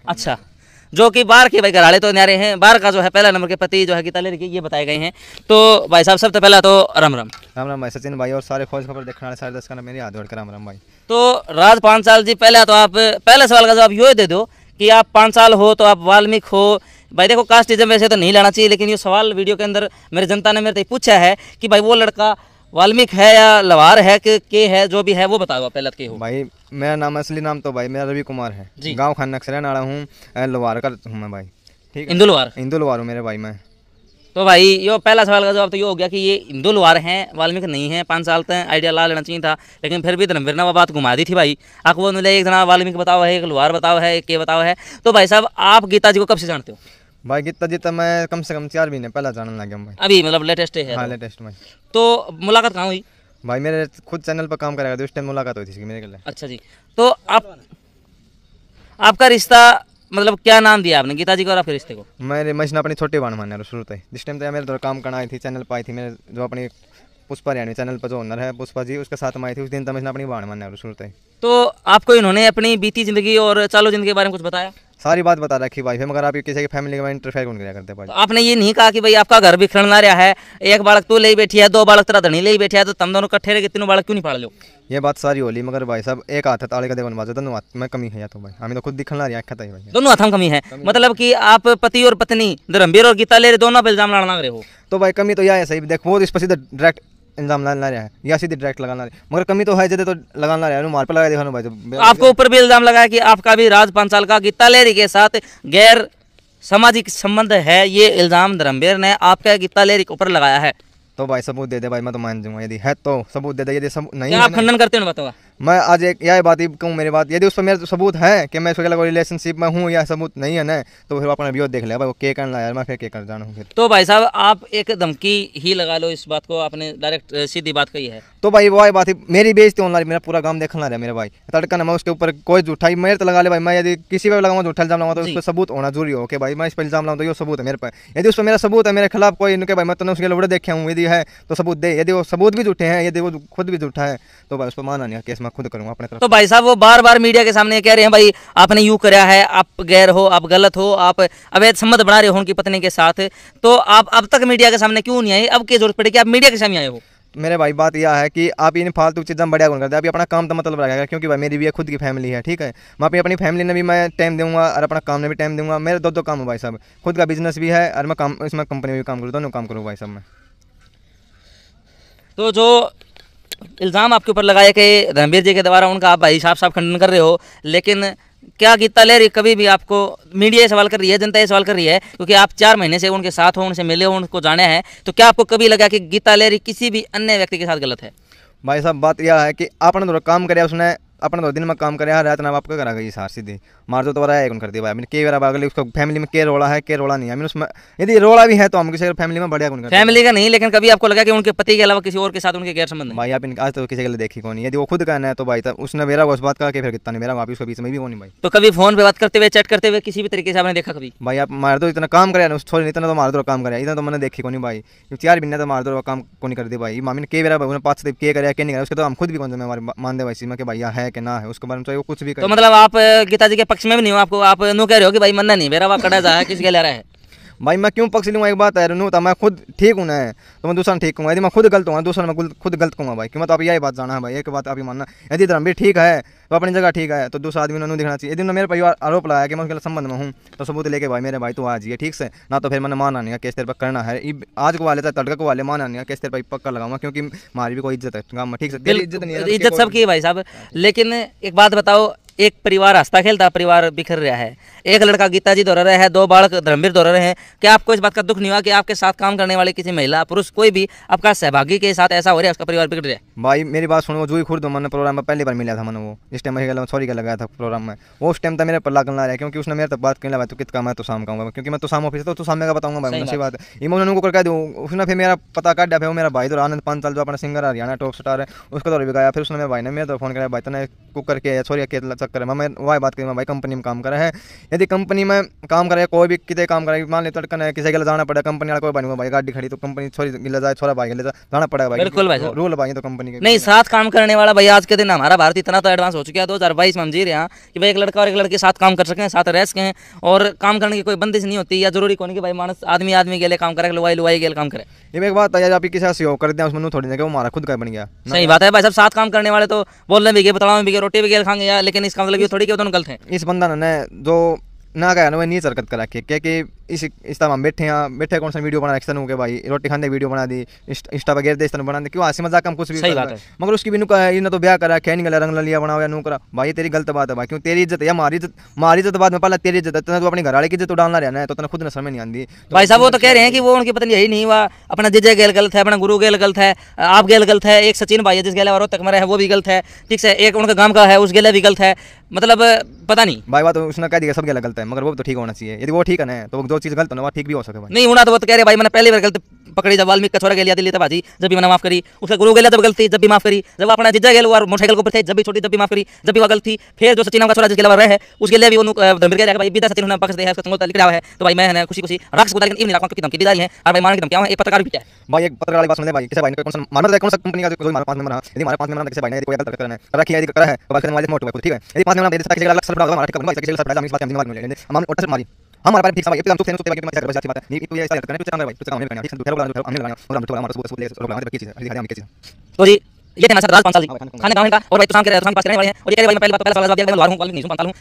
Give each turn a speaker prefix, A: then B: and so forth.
A: अच्छा, जो कि बाहर के भाई घराले तो न्यारे हैं, बाहर का जो है पहला नंबर के पति जो है गीता लेरी की, ये बताए गए हैं। तो भाई साहब सबसे पहला तो राम राम।
B: राम राम भाई सचिन भाई और सारे खोज खबर देखने वाले सारे दर्शकों मेरी हाथ जोड़ कर राम राम भाई।
A: तो राज पांचाल जी, पहले तो आप पहले सवाल का जवाब यो दे दो कि आप 5 साल हो तो आप वाल्मीकि हो। भाई देखो, कास्टिज्म वैसे तो नहीं लाना चाहिए, लेकिन ये सवाल वीडियो के अंदर मेरी जनता ने मेरे से पूछा है कि भाई वो लड़का वाल्मीकि है या लवार है के है, जो भी है वो बताओ पहले के हो।
B: भाई मेरा नाम असली नाम तो भाई मेरा रवि कुमार है, गाँव खान नक्सर नाड़ा हूँ, लवार का हूँ मैं भाई। ठीक है,
A: हिंदू लवार।
B: हिंदू लवार हूँ मेरे भाई मैं।
A: तो भाई यो पहला सवाल का जवाब तो ये हो गया कि ये हिंदू लवार हैं, वाल्मीकि नहीं है। 5 साल तक आइडिया ला लेना चाहिए था, लेकिन फिर भी धर्मवीर ने वो बात घुमा दी थी भाई। आपको वो मिले एक जना वाल्मीकि बताओ है, एक लवार बताओ है, एक के बताओ है। तो भाई साहब आप गीता जी को कब से जानते हो?
B: भाई गीता जी तो मैं कम से कम 4 महीने पहले जानने लग गया भाई।
A: अभी मतलब लेटेस्ट है?
B: हाँ लेटेस्ट में।
A: तो मुलाकात कहाँ हुई?
B: भाई मेरे खुद चैनल पर काम करेगा तो उस टाइम मुलाकात हुई थी मेरे लिए।
A: अच्छा जी, तो आपका रिश्ता मतलब क्या नाम दिया आपने गीता जी को और आपके रिश्ते को?
B: मेरे मशीन अपनी छोटी बहन माने शुरू से, जिस टाइम तो मेरे द्वारा काम करना आई थी चैनल पर आई थी, मेरे जो अपनी पुष्पा रियाणी चैनल पर जो ओनर है पुष्पा जी, उसके साथ में आई थी उस दिन तो मैं अपनी बहन माने शुरू से।
A: तो आपको इन्होंने अपनी बीती जिंदगी और चालू जिंदगी के बारे में कुछ बताया?
B: सारी बात बता रखी भाई, मगर आप किसी की फैमिली में इंटरफेयर कौन करते भाई।
A: तो आपने ये नहीं कहा कि भाई आपका घर बिखरन ना रहा है, एक बालक तू ले बैठी है, 2 बालक तेरा धनी ले बैठी है, तो तुम दोनों इकट्ठे रहे, तीनों बालक क्यों नहीं पाल लो?
B: ये बात सारी होली, मगर भाई साहब एक हाथ ताले का देवन बाजू दोनों हाथ में कमी है या तो भाई हमें तो खुद दिखना रही है भाई,
A: दोनों हाथों में कमी है। मतलब कि आप पति और पत्नी धर्मवीर और गीता ले दोनों पे इल्जाम लगाना रहे हो?
B: तो भाई कमी तो यह है, सही देखो वो इस पर सीधे डायरेक्ट इल्जाम लगाना रहा है या सीधे डायरेक्ट लगाना रहा है, मगर कमी तो है जैसे तो लगाना रहा है मार पर लगा देखा भाई। तो
A: आपको ऊपर भी इल्जाम लगा है कि आपका भी राज पांचाल का गीता लेरी के साथ गैर सामाजिक संबंध है, ये इल्जाम धर्मवीर ने आपके गीता लेरी के ऊपर लगाया है।
B: तो भाई सबूत दे दे भाई, मैं तो मान जाऊंगा, यदि है तो सबूत दे दे, यदि सब नहीं
A: आप खंडन करते हो? बताओ।
B: मैं आज एक यह बात ही कहूँ, मेरी बात यदि उस पर मेरा सबूत है कि मैं उसके अलग रिलेशनशिप में हूँ या सबूत नहीं है ना, तो फिर अपना वीडियो देख लिया भाई वो के करना यार, मैं फिर के कर जाना हूँ फिर।
A: तो भाई साहब आप एक धमकी ही लगा लो, इस बात को आपने डायरेक्ट सीधी बात कही है।
B: तो भाई वो बात ही मेरी बेइज्जती ऑनलाइन, मेरा पूरा काम देखना रहा मेरे भाई तड़का ना, मैं उसके ऊपर कोई झूठा ही मेरे तो लगा ले भाई, मैं यदि किसी पर लगाऊंगा झूठा इल्जाम लगाऊंगा तो उस पर सबूत होना जरूरी हो कि भाई मैं इस पर इल्जाम लाऊं तो ये सबूत है मेरे पर, यदि उस पर मेरा सबूत है मेरे खिलाफ कोई इनके भाई मैं तो उसके लौड़े देखे हूँ, यदि है तो सबूत दे, यदि वो सबूत भी झूठे हैं, यदि वो खुद भी झूठा है तो भाई उस पर माना नहीं केस मैं खुद करूँगा अपने तरफ।
A: तो भाई साहब वो बार बार मीडिया के सामने कह रहे हैं भाई आपने यूं कराया है, आप गैर हो, आप गलत हो, आप अवैध संबंध बना रहे हो उनकी पत्नी के साथ, तो आप अब तक मीडिया के सामने क्यों नहीं आए? अब क्या जरूरत पड़ी कि आप मीडिया के सामने आए हो?
B: मेरे भाई बात यह है कि आप इन फालतू चीज़ें बढ़िया कौन करते हैं, अभी अपना काम तो मतलब रखेगा, क्योंकि भाई मेरी भी खुद की फैमिली है, ठीक है, मैं अपनी फैमिली ने भी मैं टाइम दूंगा और अपना काम में भी टाइम दूंगा, मेरे दो काम है भाई साहब, खुद का बिजनेस भी है और मैं काम इसमें कंपनी में भी काम करूँ, दोनों काम करूँ भाई साहब मैं।
A: तो जो इल्ज़ाम आपके ऊपर लगाए कि रणबीर जी के द्वारा, उनका आप भाई साहब खंडन कर रहे हो, लेकिन क्या गीता लेरी कभी भी आपको, मीडिया ये सवाल कर रही है, जनता ये सवाल कर रही है, क्योंकि आप 4 महीने से उनके साथ हो, उनसे मिले हो, उनको जाने हैं, तो क्या आपको कभी लगा कि गीता लेरी किसी भी अन्य व्यक्ति के साथ गलत है?
B: भाई साहब बात यह है कि आपने थोड़ा काम करे, उसने अपने 2 दिन में काम करे रात ना आपको करा गई सार सीधी मार तो रहा है कौन कर दिया भाई, के बार अगले उसको फैमिली में के रोड़ा है के रोड़ा नहीं है, उसमें यदि रोड़ा भी है तो हम किसी फैमिली में बढ़िया कौन करते
A: फैमिली का नहीं, लेकिन कभी आपको लगा कि उनके पति के अलावा किसी और के साथ उनके गैर संबंध?
B: भाई आप आज तो किसी के लिए देखी कौन, यदि वो खुद कहना है तो भाई तब उसने मेरा उस बात का फिर कितना नहीं मेरा, वापिस उसके बीच में भी कौन भाई।
A: तो कभी फोन पे बात करते हुए, चैट करते हुए किसी भी तरीके से आपने देखा कभी?
B: भाई आप मार दो इतना काम करे छोड़, इतना तो मार दो काम करे, इतना तो मैंने देखी कौन भाई, 4 महीने तो मार दो काम को नहीं कर दी भाई, मामी ने के मेरा भाई 5 के करे के नहीं करे, उसके तो हम खुद भी कौन से हमारे मान दे भाई कि भैया है कि ना है, उसके बारे में चाहे वो कुछ भी करे।
A: तो मतलब आप गीता जी के पक्ष में भी नहीं हो? आपको आप नो कह रहे हो कि भाई मन्ना नहीं मेरा, वह कड़ा जा है, किसके ले रहा है?
B: भाई मैं क्यों पक्ष लूँगा, एक बात है रू तो मैं खुद ठीक हूँ ना, तो मैं दूसरा ठीक हूँ, यदि मैं खुद गलत हूँ दूसरा मैं खुद गलत कहूँगा भाई, क्यों मैं तो आप यही बात जाना है भाई, एक बात आप ही मानना, यदि धर्मवीर ठीक है तो अपनी जगह ठीक है, तो दूसरा आदमी उन्होंने दिखना चाहिए, यदि उन्होंने मेरे परिवार आरोप लगाया कि मैं उसके संबंध में हूँ तो सबूत लेके भाई मेरे भाई तो आ जाइए, ठीक से ना तो फिर मैंने माना नहीं केस तेरे पर करना है, आज को वाले था तड़का को वाले माना नहीं केस तेरे पर पक्का लगाऊंगा, क्योंकि हमारी भी कोई इज्जत है गाँव में, ठीक से इज्जत नहीं है,
A: इज्जत सबकी है भाई साहब। लेकिन एक बात बताओ, एक परिवार हंसता खेलता परिवार बिखर रहा है, एक लड़का गीता जी दौड़ रहे हैं, 2 बालक धर्मवीर दौड़ रहे हैं, क्या आपको इस बात का दुख नहीं हुआ कि आपके साथ काम करने वाले किसी महिला पुरुष कोई भी आपका सहभागी के साथ ऐसा हो रहा है, उसका परिवार बिगड़ रहा है? भाई
B: मेरी बात सुनो, जूही खुर्द मैंने प्रोग्राम में पहली बार मिला था मैंने, वो इस टाइम सॉरी का लगाया था प्रोग्राम में, वो उस टाइम तक मेरे पर लागन ला रहा है, क्योंकि उसने मेरे तक बात करने लगा तो कितना मैं तो शाम कहूँगा, क्योंकि मैं तो शाम ऑफिस तो शाम का बताऊंगा भाई, अच्छी बात है इमोशन उनको कर दूँ, उसने फिर मेरा पता काट दिया, फिर मेरा भाई तो आनंद पांचाल जो अपना सिंगर हरियाणा टॉप स्टार है उसका दौर भी गाया, फिर उसने मेरे भाई ने मेरे तो फोन कराया भाई तने कुकर के सॉरी के चक्कर है मैं वही बात करी मैं भाई कंपनी में काम करे है। यदि कंपनी में काम करे कोई भी कितने काम करे मान ले तड़कन है किसी के जाना पड़े कंपनी वाला कोई बनी भाई गाड़ी खड़ी तो कंपनी छोरी गिले जाए छोरा भाई गिले जाना पड़ेगा भाई।
A: बिल्कुल भाई
B: रूल भाई तो कंपनी के
A: नहीं साथ काम करने वाला भाई आज के दिन हमारा भारत इतना तो एडवांस हो चुका है 2022 में हम जी रहे हैं कि भाई एक लड़का और एक लड़के साथ काम कर सकें साथ रह सकें और काम करने की कोई बंदिश नहीं होती या जरूरी कौन कि भाई मानस आदमी आदमी के लिए काम करे लुवाई लुवाई के लिए काम करे।
B: ये एक बात है आप किसी सहयोग कर दिया उसमें थोड़ी देर वो हमारा खुद का बन गया।
A: सही बात है भाई सब साथ काम करने वाले तो बोलने भी गए बताओ भी गए रोटी भी गए खाएंगे यार लेकिन इसका मतलब ये थोड़ी कि दोनों गलत हैं।
B: इस बंदा ने जो ना कहा ना वह नीच हरकत करा के क्या कि इस तरह हम बैठे कौन सा वीडियो बना रखे के भाई रोटी खाने वीडियो बना दी इंस्टा वगैरह दे बना दी क्यों हंसी मजाक हम कुछ भी
A: सही बात है
B: मगर उसकी भी नुका है तो ब्याह करा क्या नहीं गला रंग लिया बना हुआ नू करा भाई तेरी गलत बात है भाई क्यों तेरी इज्जत है हमारी इज्जत बाद में पहले तेरी इज्जत है तो अपनी घर वाले की इज्जत तो डालना रहना है तो खुद ने समझ नहीं आती।
A: भाई साहब वो तो कह रहे हैं कि वो उनकी पत्नी यही नहीं हुआ अपना जिजे गेल गलत है अपना गुरु गेल गलत है आप गेल गलत है एक सचिन भाई है जिस गेला और तक मरा है वो भी गलत है ठीक से एक उनका गांव का है उस गेला भी गलत है मतलब पता नहीं भाई
B: बात उसने कह दिया सब गेला गलत है मगर वो तो ठीक होना चाहिए यदि वो ठीक है ना तो जो चीज़ गलत है वो ठीक भी हो सके भाई।
A: नहीं होना तो वो तो कह रहे भाई मैंने पहली बार गलत पकड़ी जब वाल्मीकि का छोरा गया दिल्ली भाजी जब भी मैंने माफ करी उसका गुरु गया जब गलती जब भी माफ करी जब अपना जिज्जा गेल और मोटरसाइकिल को थे जब भी छोटी जब भी माफ करी जब भी वो गलती फिर जो सचिन का छोरा जिसके अलावा रहे उसके लिए भी वो धमकी गया भाई बिदा सचिन पकड़ दे है उसका लिखा हुआ है तो भाई मैं खुशी खुशी राख सकता लेकिन नहीं रखा धमकी बिदाई है और भाई मान के धमकी एक पत्रकार भी है भाई एक पत्रकार वाली बात सुन ले भाई किसी भाई ने कौन सा मारना कौन सा कंपनी का कोई हमारे पास में यदि हमारे पास में किसी भाई ने कोई गलत करना है रखी है करा है तो बात करने वाले मोटो ठीक है यदि पास में दे किसी का सरकार हमारा ठीक है किसी का सरकार हम इस बात में मार लेंगे हम ऑर्डर मारी हमारे पास ठीक है हम तो सुनते बाकी मत अच्छी बात है ये तो ये ऐसा करना तो चंगा भाई तो काम नहीं करना ठीक है तो हमने लगाया और हम तो हमारा सबूत ले रोक लगाने की चीज है हम की चीज तो जी ये थे हमारे साथ 5 साल खाने का और भाई तो शाम के पास करने वाले हैं और ये कह रहे भाई मैं पहले बात पहले सवाल जवाब दिया मैं लड़ हूं कॉल नहीं सुन पाता हूं।